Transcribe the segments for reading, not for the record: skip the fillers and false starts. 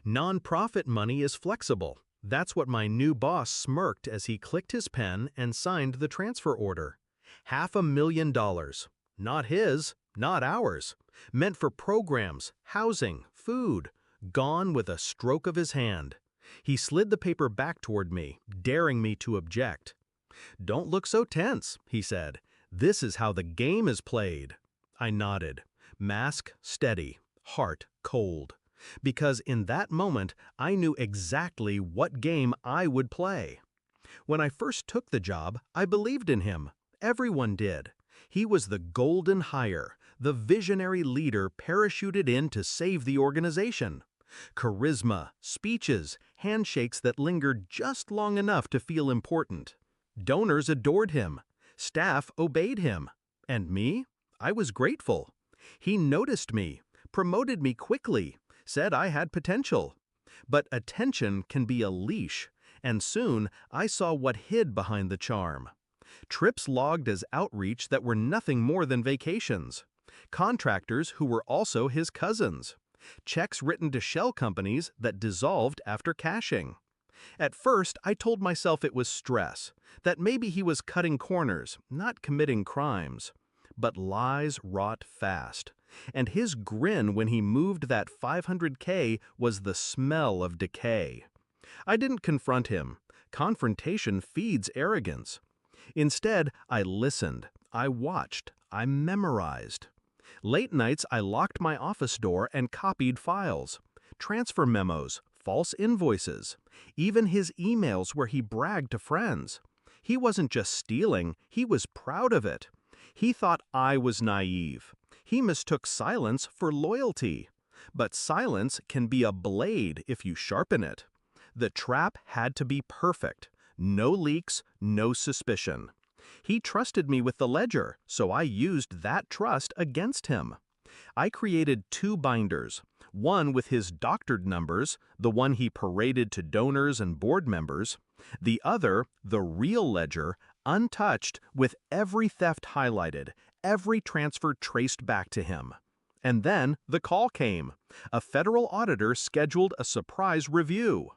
Nonprofit money is flexible. That's what my new boss smirked as he clicked his pen and signed the transfer order. $500,000. Not his, not ours. Meant for programs, housing, food. Gone with a stroke of his hand. He slid the paper back toward me, daring me to object. "Don't look so tense," he said. "This is how the game is played." I nodded. Mask steady, heart cold. Because in that moment, I knew exactly what game I would play. When I first took the job, I believed in him. Everyone did. He was the golden hire, the visionary leader parachuted in to save the organization. Charisma, speeches, handshakes that lingered just long enough to feel important. Donors adored him. Staff obeyed him. And me? I was grateful. He noticed me, promoted me quickly, said I had potential. But attention can be a leash, and soon I saw what hid behind the charm. Trips logged as outreach that were nothing more than vacations. Contractors who were also his cousins. Checks written to shell companies that dissolved after cashing. At first, I told myself it was stress, that maybe he was cutting corners, not committing crimes. But lies rot fast. And his grin when he moved that $500K was the smell of decay. I didn't confront him. Confrontation feeds arrogance. Instead, I listened, I watched, I memorized. Late nights, I locked my office door and copied files. Transfer memos, false invoices, even his emails where he bragged to friends. He wasn't just stealing, he was proud of it. He thought I was naive. He mistook silence for loyalty. But silence can be a blade if you sharpen it. The trap had to be perfect. No leaks, no suspicion. He trusted me with the ledger, so I used that trust against him. I created 2 binders, one with his doctored numbers, the one he paraded to donors and board members, the other, the real ledger, untouched with every theft highlighted, every transfer traced back to him. And then the call came. A federal auditor scheduled a surprise review.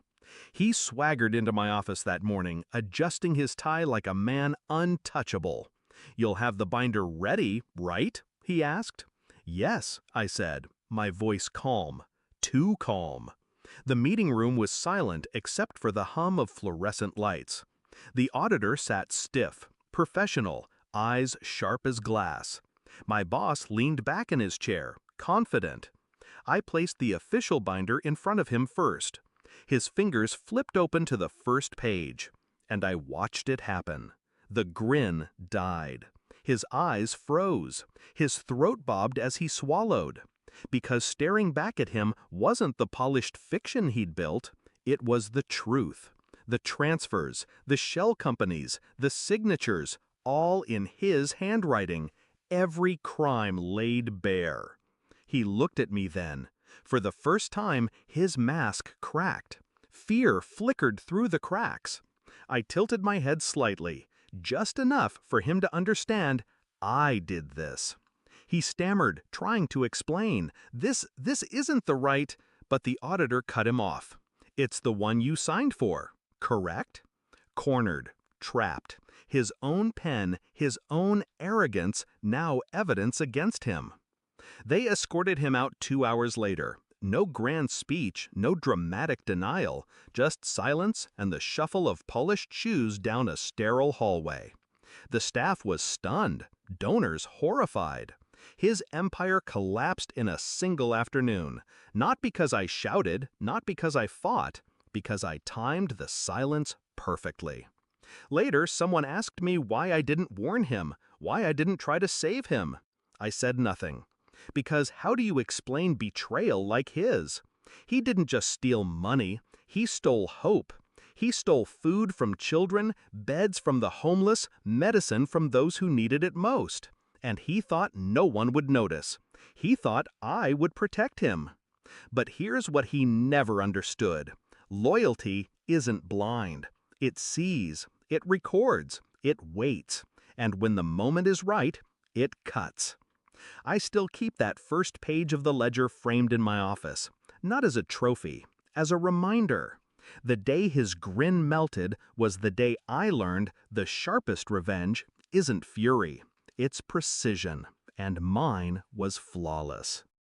He swaggered into my office that morning, adjusting his tie like a man untouchable. "You'll have the binder ready, right?" he asked. "Yes," I said, my voice calm. Too calm. The meeting room was silent except for the hum of fluorescent lights. The auditor sat stiff, professional, eyes sharp as glass. My boss leaned back in his chair, confident. I placed the official binder in front of him first. His fingers flipped open to the first page, and I watched it happen. The grin died. His eyes froze. His throat bobbed as he swallowed. Because staring back at him wasn't the polished fiction he'd built, it was the truth. The transfers, the shell companies, the signatures, all in his handwriting, every crime laid bare. He looked at me then. For the first time, his mask cracked. Fear flickered through the cracks. I tilted my head slightly, just enough for him to understand I did this. He stammered, trying to explain, This isn't the right," but the auditor cut him off. "It's the one you signed for, correct?" Cornered, trapped. His own pen, his own arrogance, now evidence against him. They escorted him out 2 hours later. No grand speech, no dramatic denial, just silence and the shuffle of polished shoes down a sterile hallway. The staff was stunned, donors horrified. His empire collapsed in a single afternoon, not because I shouted, not because I fought, because I timed the silence perfectly. Later, someone asked me why I didn't warn him, why I didn't try to save him. I said nothing. Because how do you explain betrayal like his? He didn't just steal money, he stole hope. He stole food from children, beds from the homeless, medicine from those who needed it most. And he thought no one would notice. He thought I would protect him. But here's what he never understood. Loyalty isn't blind. It sees, it records, it waits. And when the moment is right, it cuts. I still keep that first page of the ledger framed in my office, not as a trophy, as a reminder. The day his grin melted was the day I learned the sharpest revenge isn't fury, it's precision, and mine was flawless.